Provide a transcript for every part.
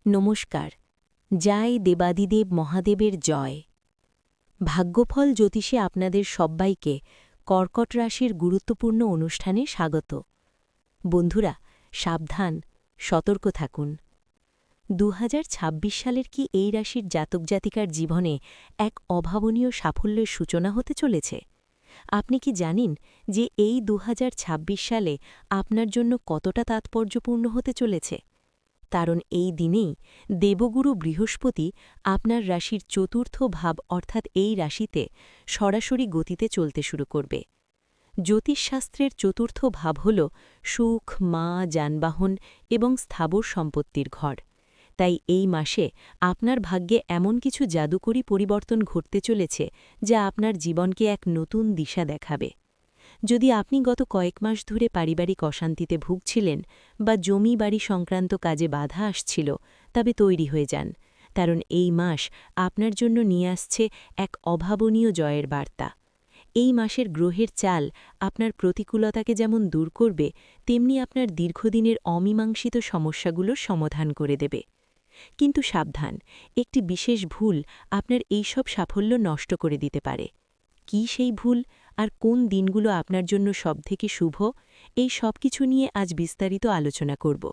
নমস্কার। জয় দেবাদিদেব মহাদেবের জয়। ভাগ্যফল জ্যোতিষে আপনাদের সব্বাইকে কর্কট রাশির গুরুত্বপূর্ণ অনুষ্ঠানে স্বাগত। বন্ধুরা, সাবধান, সতর্ক থাকুন। 2026 সালের কি এই রাশির জাতক জাতিকার জীবনে এক অভাবনীয় সাফল্যের সূচনা হতে চলেছে? আপনি কি জানেন যে এই 2026 সালে আপনার জন্য কতটা তাৎপর্যপূর্ণ হতে চলেছে? কারণ এই দিনেই দেবগুরু বৃহস্পতি আপনার রাশির চতুর্থ ভাব অর্থাৎ এই রাশিতে সরাসরি গতিতে চলতে শুরু করবে। জ্যোতিষশাস্ত্রের চতুর্থ ভাব হল সুখ, মা, যানবাহন এবং স্থাবর সম্পত্তির ঘর। তাই এই মাসে আপনার ভাগ্যে এমন কিছু জাদুকরী পরিবর্তন ঘটতে চলেছে যা আপনার জীবনকে এক নতুন দিশা দেখাবে। যদি আপনি গত কয়েক মাস ধরে পারিবারিক অশান্তিতে ভুগছিলেন বা জমি বাড়ি সংক্রান্ত কাজে বাধা আসছিল, তবে তৈরি হয়ে যান, কারণ এই মাস আপনার জন্য নিয়ে আসছে এক অভাবনীয় জয়ের বার্তা। এই মাসের গ্রহের চাল আপনার প্রতিকূলতাকে যেমন দূর করবে, তেমনি আপনার দীর্ঘদিনের অমীমাংসিত সমস্যাগুলোর সমাধান করে দেবে। কিন্তু সাবধান, একটি বিশেষ ভুল আপনার এইসব সাফল্য নষ্ট করে দিতে পারে। কি সেই ভুল আর কোন দিনগুলো আপনার জন্য সবথেকে শুভ, এই সব কিছু নিয়ে আজ বিস্তারিত আলোচনা করব।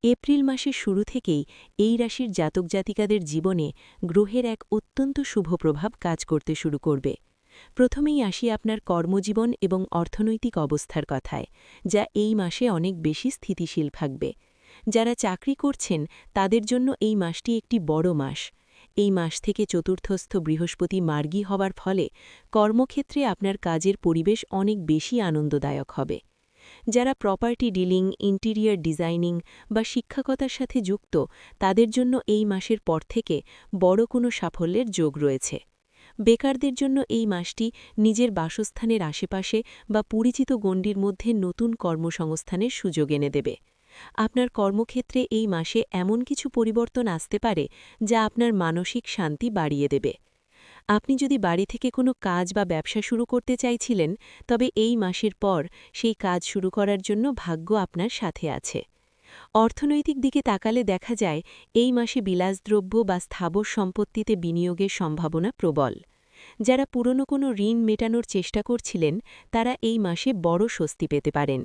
এপ্রিল মাসের শুরু থেকেই এই রাশির জাতক জাতিকাদের জীবনে গ্রহের এক অত্যন্ত শুভ প্রভাব কাজ করতে শুরু করবে। প্রথমেই আসি আপনার কর্মজীবন এবং অর্থনৈতিক অবস্থার কথায়, যা এই মাসে অনেক বেশি স্থিতিশীল থাকবে। যারা চাকরি করছেন তাদের জন্য এই মাসটি একটি বড় মাস। এই মাস থেকে চতুর্থস্থ বৃহস্পতি মার্গী হওয়ার ফলে কর্মক্ষেত্রে আপনার কাজের পরিবেশ অনেক বেশি আনন্দদায়ক হবে। যারা প্রপার্টি ডিলিং, ইন্টেরিয়র ডিজাইনিং বা শিক্ষকতার সাথে যুক্ত, তাদের জন্য এই মাসের পর থেকে বড় কোনো সাফল্যের যোগ রয়েছে। বেকারদের জন্য এই মাসটি নিজের বাসস্থানের আশেপাশে বা পরিচিত গণ্ডির মধ্যে নতুন কর্মসংস্থানের সুযোগ এনে দেবে। আপনার কর্মক্ষেত্রে এই মাসে এমন কিছু পরিবর্তন আসতে পারে যা আপনার মানসিক শান্তি বাড়িয়ে দেবে। আপনি যদি বাড়ি থেকে কোনো কাজ বা ব্যবসা শুরু করতে চাইছিলেন, তবে এই মাসের পর সেই কাজ শুরু করার জন্য ভাগ্য আপনার সাথে আছে। অর্থনৈতিক দিকে তাকালে দেখা যায় এই মাসে বিলাসদ্রব্য বা স্থাবর সম্পত্তিতে বিনিয়োগের সম্ভাবনা প্রবল। যারা পুরনো কোনো ঋণ মেটানোর চেষ্টা করছিলেন, তারা এই মাসে বড় স্বস্তি পেতে পারেন।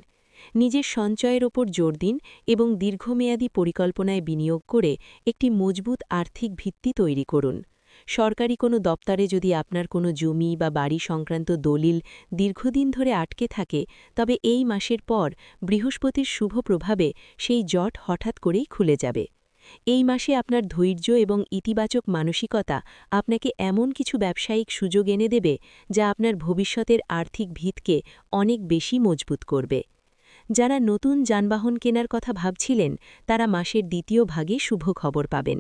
নিজের সঞ্চয়ের ওপর জোর দিন এবং দীর্ঘমেয়াদী পরিকল্পনায় বিনিয়োগ করে একটি মজবুত আর্থিক ভিত্তি তৈরি করুন। সরকারি কোনো দপ্তরে যদি আপনার কোনো জমি বা বাড়ি সংক্রান্ত দলিল দীর্ঘদিন ধরে আটকে থাকে, তবে এই মাসের পর বৃহস্পতির শুভ প্রভাবে সেই জট হঠাৎ করেই খুলে যাবে। এই মাসে আপনার ধৈর্য এবং ইতিবাচক মানসিকতা আপনাকে এমন কিছু ব্যবসায়িক সুযোগ এনে দেবে যা আপনার ভবিষ্যতের আর্থিক ভিতকে অনেক বেশি মজবুত করবে। যারা নতুন যানবাহন কেনার কথা ভাবছিলেন, তারা মাসের দ্বিতীয় ভাগে শুভ খবর পাবেন।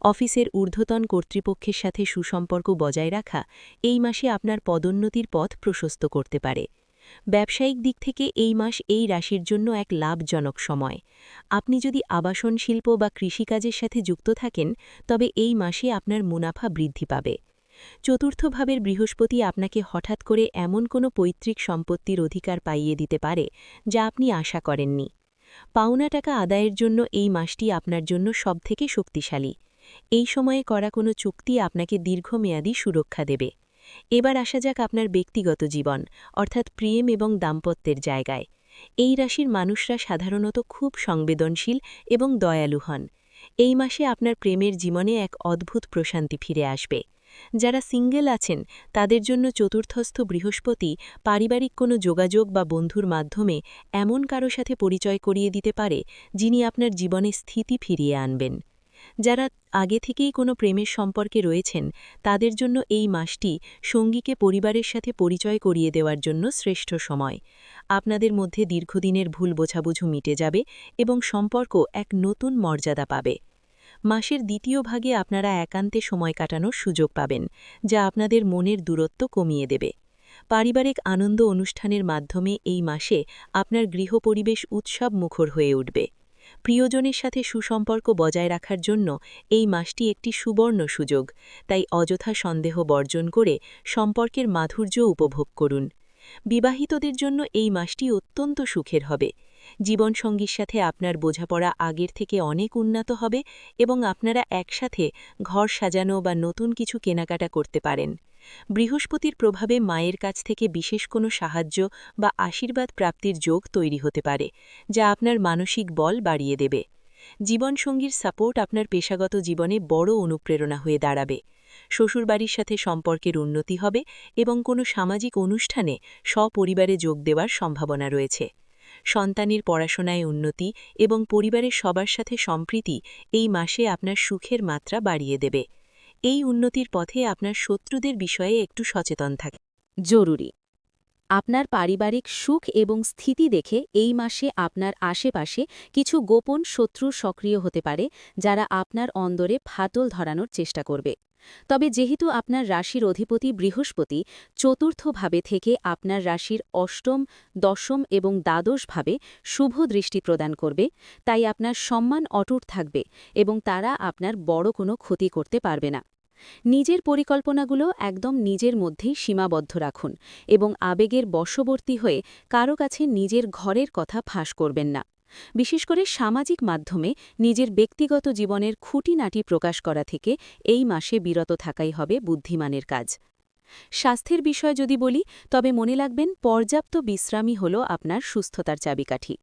অফিসের ঊর্ধ্বতন কর্তৃপক্ষের সাথে সুসম্পর্ক বজায় রাখা এই মাসে আপনার পদোন্নতির পথ প্রশস্ত করতে পারে। ব্যবসায়িক দিক থেকে এই মাস এই রাশির জন্য এক লাভজনক সময়। আপনি যদি আবাসন শিল্প বা কৃষিকাজের সাথে যুক্ত থাকেন, তবে এই মাসে আপনার মুনাফা বৃদ্ধি পাবে। চতুর্থ ভাবের বৃহস্পতি আপনাকে হঠাৎ করে এমন কোনো পৈতৃক সম্পত্তির অধিকার পাইয়ে দিতে পারে যা আপনি আশা করেননি। পাওনা টাকা আদায়ের জন্য এই মাসটি আপনার জন্য সবথেকে শক্তিশালী। এই সময়ে করা কোনো চুক্তি আপনাকে দীর্ঘমেয়াদী সুরক্ষা দেবে। এবার আসা যাক আপনার ব্যক্তিগত জীবন, অর্থাৎ প্রেম এবং দাম্পত্যের জায়গায়। এই রাশির মানুষরা সাধারণত খুব সংবেদনশীল এবং দয়ালু হন। এই মাসে আপনার প্রেমের জীবনে এক অদ্ভুত প্রশান্তি ফিরে আসবে। যারা সিঙ্গেল আছেন, তাদের জন্য চতুর্থস্থ বৃহস্পতি পারিবারিক কোনো যোগাযোগ বা বন্ধুর মাধ্যমে এমন কারো সাথে পরিচয় করিয়ে দিতে পারে যিনি আপনার জীবনে স্থিতি ফিরিয়ে আনবেন। যারা আগে থেকেই কোনো প্রেমের সম্পর্কে রয়েছেন, তাদের জন্য এই মাসটি সঙ্গীকে পরিবারের সাথে পরিচয় করিয়ে দেওয়ার জন্য শ্রেষ্ঠ সময়। আপনাদের মধ্যে দীর্ঘদিনের ভুল বোঝাবুঝি মিটে যাবে এবং সম্পর্ক এক নতুন মর্যাদা পাবে। মাসের দ্বিতীয় ভাগে আপনারা একান্তে সময় কাটানোর সুযোগ পাবেন, যা আপনাদের মনের দূরত্ব কমিয়ে দেবে। পারিবারিক আনন্দ অনুষ্ঠানের মাধ্যমে এই মাসে আপনার গৃহপরিবেশ উৎসব মুখর হয়ে উঠবে। প্রিয়জনের সাথে সুসম্পর্ক বজায় রাখার জন্য এই মাসটি একটি সুবর্ণ সুযোগ, তাই অযথা সন্দেহ বর্জন করে সম্পর্কের মাধুর্য উপভোগ করুন। বিবাহিতদের জন্য এই মাসটি অত্যন্ত সুখের হবে। জীবনসঙ্গীর সাথে আপনার বোঝাপড়া আগের থেকে অনেক উন্নত হবে এবং আপনারা একসাথে ঘর সাজানো বা নতুন কিছু কেনাকাটা করতে পারেন। বৃহস্পতির প্রভাবে মায়ের কাছ থেকে বিশেষ কোনো সাহায্য বা আশীর্বাদ প্রাপ্তির যোগ তৈরি হতে পারে, যা আপনার মানসিক বল বাড়িয়ে দেবে। জীবনসঙ্গীর সাপোর্ট আপনার পেশাগত জীবনে বড় অনুপ্রেরণা হয়ে দাঁড়াবে। শ্বশুরবাড়ির সাথে সম্পর্কের উন্নতি হবে এবং কোনো সামাজিক অনুষ্ঠানে সপরিবারে যোগ দেওয়ার সম্ভাবনা রয়েছে। সন্তানের পড়াশোনায় উন্নতি এবং পরিবারের সবার সাথে সম্প্রীতি এই মাসে আপনার সুখের মাত্রা বাড়িয়ে দেবে। এই উন্নতির পথে আপনার শত্রুদের বিষয়ে একটু সচেতন থাকে। জরুরি, আপনার পারিবারিক সুখ এবং স্থিতি দেখে এই মাসে আপনার আশেপাশে কিছু গোপন শত্রু সক্রিয় হতে পারে, যারা আপনার অন্দরে ফাটল ধরানোর চেষ্টা করবে। তবে যেহেতু আপনার রাশির অধিপতি বৃহস্পতি চতুর্থভাবে থেকে আপনার রাশির অষ্টম, দশম এবং দ্বাদশভাবে শুভ দৃষ্টি প্রদান করবে, তাই আপনার সম্মান অটুট থাকবে এবং তারা আপনার বড় কোনো ক্ষতি করতে পারবে না। নিজের পরিকল্পনাগুলো একদম নিজের মধ্যেই সীমাবদ্ধ রাখুন এবং আবেগের বশবর্তী হয়ে কারো কাছে নিজের ঘরের কথা ফাঁস করবেন না। বিশেষ করে সামাজিক মাধ্যমে নিজের ব্যক্তিগত জীবনের খুঁটিনাটি প্রকাশ করা থেকে এই মাসে বিরত থাকাই হবে বুদ্ধিমানের কাজ। স্বাস্থ্যের বিষয় যদি বলি, তবে মনে রাখবেন পর্যাপ্ত বিশ্রামই হল আপনার সুস্থতার চাবিকাঠি।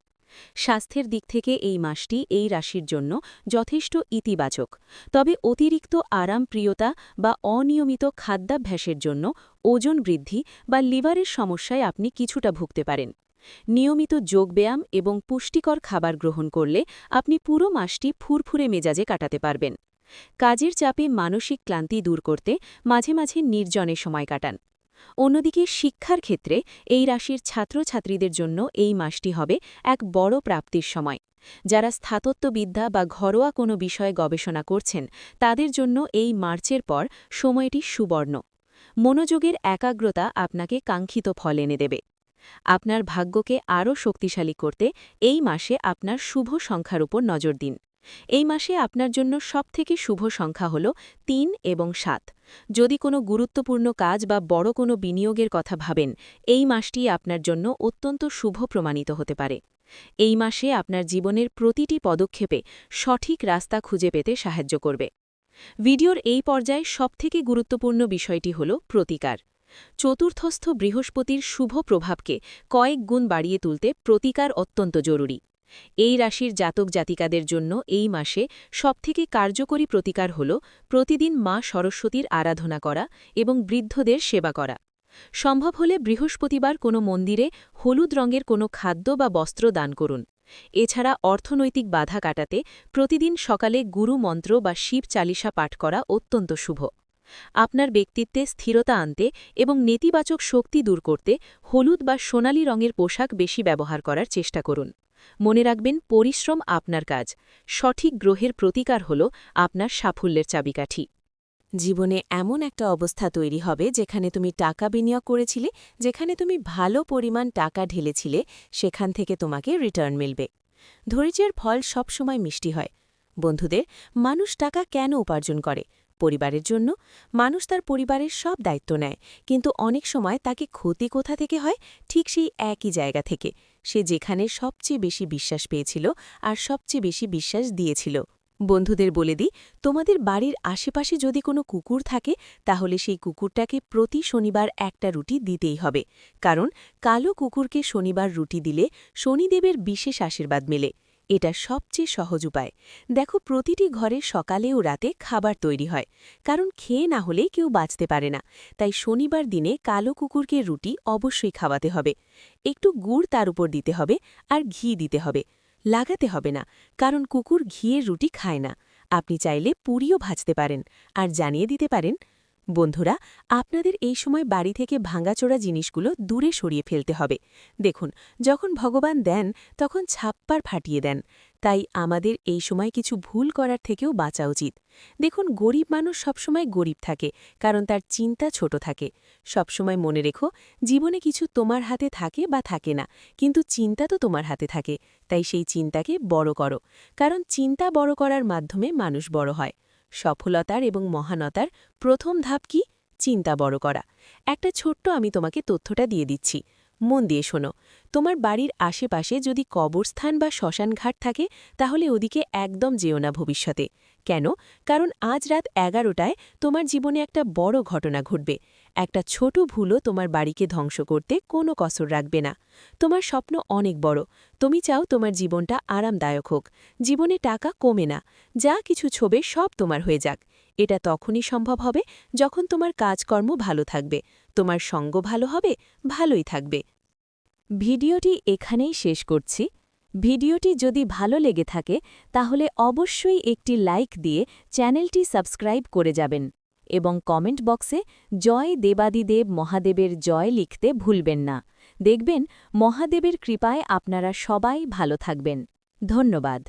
স্বাস্থ্যের দিক থেকে এই মাসটি এই রাশির জন্য যথেষ্ট ইতিবাচক, তবে অতিরিক্ত আরামপ্রিয়তা বা অনিয়মিত খাদ্যাভ্যাসের জন্য ওজন বৃদ্ধি বা লিভারের সমস্যায় আপনি কিছুটা ভুগতে পারেন। নিয়মিত যোগব্যায়াম এবং পুষ্টিকর খাবার গ্রহণ করলে আপনি পুরো মাসটি ফুরফুরে মেজাজে কাটাতে পারবেন। কাজের চাপে মানসিক ক্লান্তি দূর করতে মাঝে মাঝে নির্জনে সময় কাটান। অন্যদিকে শিক্ষার ক্ষেত্রে এই রাশির ছাত্রছাত্রীদের জন্য এই মাসটি হবে এক বড় প্রাপ্তির সময়। যারা স্থাতত্ত্ববিদ্যা বা ঘরোয়া কোনো বিষয়ে গবেষণা করছেন, তাদের জন্য এই মার্চের পর সময়টি সুবর্ণ। মনোযোগের একাগ্রতা আপনাকে কাঙ্ক্ষিত ফল এনে দেবে। আপনার ভাগ্যকে আরও শক্তিশালী করতে এই মাসে আপনার শুভ সংখ্যার উপর নজর দিন। এই মাসে আপনার জন্য সবথেকে শুভ সংখ্যা হল ৩ এবং ৭। যদি কোনো গুরুত্বপূর্ণ কাজ বা বড় কোনো বিনিয়োগের কথা ভাবেন, এই মাসটি আপনার জন্য অত্যন্ত শুভ প্রমাণিত হতে পারে। এই মাসে আপনার জীবনের প্রতিটি পদক্ষেপে সঠিক রাস্তা খুঁজে পেতে সাহায্য করবে। ভিডিওর এই পর্যায়ে সবথেকে গুরুত্বপূর্ণ বিষয়টি হল প্রতিকার। চতুর্থস্থ বৃহস্পতির শুভ প্রভাবকে কয়েক গুণ বাড়িয়ে তুলতে প্রতিকার অত্যন্ত জরুরি। এই রাশির জাতক জাতিকাদের জন্য এই মাসে সবথেকে কার্যকরী প্রতিকার হল প্রতিদিন মা সরস্বতীর আরাধনা করা এবং বৃদ্ধদের সেবা করা। সম্ভব হলে বৃহস্পতিবার কোনো মন্দিরে হলুদ রঙের কোনো খাদ্য বা বস্ত্র দান করুন। এছাড়া অর্থনৈতিক বাধা কাটাতে প্রতিদিন সকালে গুরু মন্ত্র বা শিব চালিসা পাঠ করা অত্যন্ত শুভ। আপনার ব্যক্তিত্বে স্থিরতা আনতে এবং নেতিবাচক শক্তি দূর করতে হলুদ বা সোনালী রঙের পোশাক বেশি ব্যবহার করার চেষ্টা করুন। মনে রাখবেন, পরিশ্রম আপনার কাজ, সঠিক গ্রহের প্রতিকার হল আপনার সাফল্যের চাবিকাঠি। জীবনে এমন একটা অবস্থা তৈরি হবে যেখানে তুমি টাকা বিনিয়োগ করেছিলে, যেখানে তুমি ভালো পরিমাণ টাকা ঢেলেছিলে, সেখান থেকে তোমাকে রিটার্ন মিলবে। ধৈর্যের ফল সবসময় মিষ্টি হয়। বন্ধুদের, মানুষ টাকা কেন উপার্জন করে? পরিবারের জন্য। মানুষ তার পরিবারের সব দায়িত্ব নেয়, কিন্তু অনেক সময় তাকে ক্ষতি কোথা থেকে হয়? ঠিক সেই একই জায়গা থেকে, সে যেখানে সবচেয়ে বেশি বিশ্বাস পেয়েছিল আর সবচেয়ে বেশি বিশ্বাস দিয়েছিল। বন্ধুদের বলে দিই, তোমাদের বাড়ির আশেপাশে যদি কোনো কুকুর থাকে, তাহলে সেই কুকুরটাকে প্রতি শনিবার একটা রুটি দিতেই হবে, কারণ কালো কুকুরকে শনিবার রুটি দিলে শনিদেবের বিশেষ আশীর্বাদ মেলে। এটা সবচেয়ে সহজ উপায়। দেখো, প্রতিটি ঘরে সকালে ও রাতে খাবার তৈরি হয়, কারণ খেয়ে না হলে কেউ বাঁচতে পারে না। তাই শনিবার দিনে কালো কুকুরকে রুটি অবশ্যই খাওয়াতে হবে। একটু গুড় তার উপর দিতে হবে আর ঘি দিতে হবে। লাগাতে হবে না, কারণ কুকুর ঘিয়ের রুটি খায় না। আপনি চাইলে পুরিও ভাজতে পারেন আর জানিয়ে দিতে পারেন, বন্ধুরা, আপনাদের এই সময় বাড়ি থেকে ভাঙাচোরা জিনিসগুলো দূরে সরিয়ে ফেলতে হবে। দেখুন, যখন ভগবান দেন তখন ছাপ্পার ফাটিয়ে দেন, তাই আমাদের এই সময় কিছু ভুল করার থেকেও বাঁচা উচিত। দেখুন, গরিব মানুষ সবসময় গরিব থাকে, কারণ তার চিন্তা ছোট থাকে। সবসময় মনে রেখো, জীবনে কিছু তোমার হাতে থাকে বা থাকে না, কিন্তু চিন্তা তো তোমার হাতে থাকে। তাই সেই চিন্তাকে বড় করো, কারণ চিন্তা বড় করার মাধ্যমে মানুষ বড় হয়। সফলতার এবং মহানতার প্রথম ধাপ কি? চিন্তা বড় করা। একটা ছোট্ট আমি তোমাকে তথ্যটা দিয়ে দিচ্ছি। মন দিয়ে শোনো, তোমার বাড়ির আশেপাশে যদি কবরস্থান বা শ্মশানঘাট থাকে তাহলে ওদিকে একদম যেও না ভবিষ্যতে। কেন? কারণ আজ রাত 11টায় তোমার জীবনে একটা বড় ঘটনা ঘটবে। একটা ছোট ভুলও তোমার বাড়িকে ধ্বংস করতে কোনো কসর রাখবে না। তোমার স্বপ্ন অনেক বড়, তুমি চাও তোমার জীবনটা আরামদায়ক হোক, জীবনে টাকা কমে না, যা কিছু ছোবে সব তোমার হয়ে যাক। এটা তখনই সম্ভব হবে যখন তোমার কাজকর্ম ভালো থাকবে, তোমার সঙ্গ ভালো হবে, ভালোই থাকবে। ভিডিওটি এখানেই শেষ করছি। ভিডিওটি যদি ভালো লেগে থাকে তাহলে অবশ্যই একটি লাইক দিয়ে চ্যানেলটি সাবস্ক্রাইব করে যাবেন এবং কমেন্ট বক্সে জয় দেবাদিদেব মহাদেবের জয় লিখতে ভুলবেন না। দেখবেন মহাদেবের কৃপায় আপনারা সবাই ভালো থাকবেন। ধন্যবাদ।